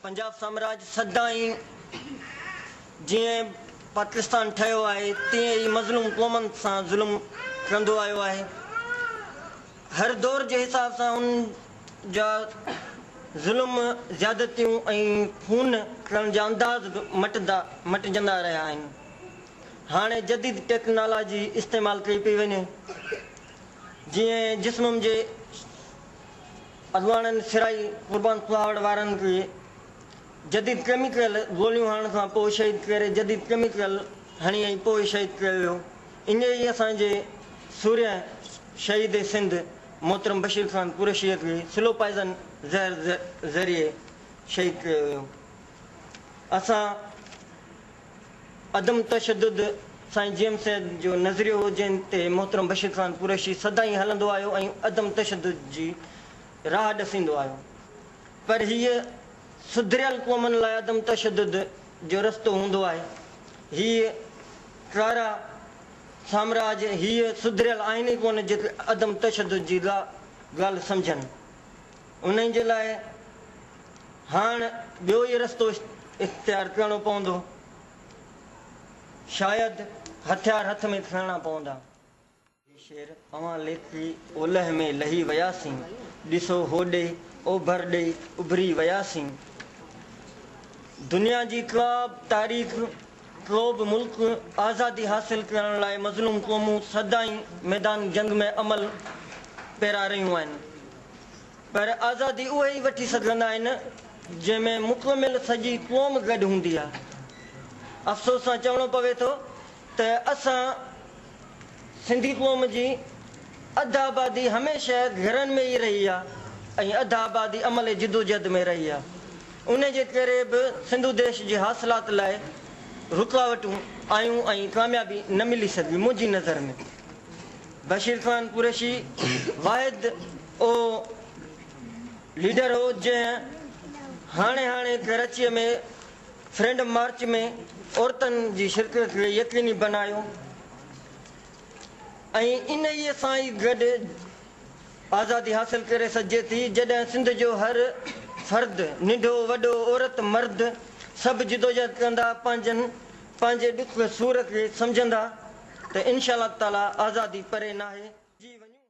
पंजाब साम्राज्य सदाई जिए पाकिस्तान ठहियो आहे तीअं ई मज़लूम क़ौमनि सां ज़ुल्म कंदो आयो आहे। हर दौर जे हिसाब सां उन जा ज़ुल्म ज़्यादतियूं ऐं खून करण जा अंदाज़ मटिजंदा रहिया आहिनि। हाणे जदीद टेक्नोलॉजी इस्तेमालु कई पई वञे, जीअं जिस्म जे अॻवाननि सिराई क़ुर्बान खुलावड़ वारनि खे जदीद केमिकल गोलियूं हणण खां पोइ शहीद करे जदीद केमिकल हणी ऐं पोइ शहीद कयो वियो। ईअं ई असांजे सूर्य शहीद सिंध मोहतरम बशीर ख़ान कुरैशीअ खे स्लो पॉइज़न ज़हर ज़रिए शहीद कयो वियो। असां अदम तशद्दुद साईं जेम्स जो नज़रियो हो जंहिं ते मोहतरम बशीर ख़ान कुरैशी सदाई हलंदो आयो ऐं अदम तशद्दुद जी राह ॾसींदो आयो। पर हीअ सुधरियल क़ौमनि लाइ अदम तशद्दुद जो रस्तो हूंदो आहे। हीअ कारा साम्राज्य हीअ सुधरियल आहिनि ई कोन जेके अदम तशद्दुद जी ॻाल्हि सम्झनि। उन्हनि जे लाइ हाणे ॿियो ई रस्तो इख़्तियार करणो पवंदो, शायदि हथियार हथ में खणणा पवंदा। शेर अवां लेखी ओलह में लही वियासीं, ॾिसो होॾे ओभर ॾे उभरी वियासीं। दुनिया जी का बि तारीख़ को बि मुल्क आज़ादी हासिल करण लाइ मज़लूम क़ौमूं सदाई मैदान जंग में अमल पैरा रहियूं आहिनि। पर आज़ादी उहे ई वठी सघंदा आहिनि जंहिंमें मुकमिल सॼी क़ौम गॾु हूंदी आहे। अफ़सोस सां चवणो पवे थो त असां सिंधी क़ौम जी अधु आबादी हमेशह घरनि में ई रही आहे ऐं अधु आबादी अमल जिदोजहद में रही आहे। उन जे करे बि सिंधु देश जे हासिलात लाइ रुकावटूं आयूं ऐं कामयाबी न मिली सघी। मुंहिंजी नज़र में बशीर ख़ान कुरैशी वाहिद ओ लीडर हो जंहिं हाणे कराचीअ में फ्रीडम मार्च में औरतनि जी शिरकत खे यकीनी बनायो ऐं इन ई सां ई गॾु आज़ादी हासिल करे सघिजे थी जॾहिं सिंध जो हर फ़र्द नंढो वॾो औरत मर्द सभु जिदोजहद कंदा, पंहिंजे ॾुख सूर खे सम्झंदा त इंशा अल्लाह ताला आज़ादी परे न आहे।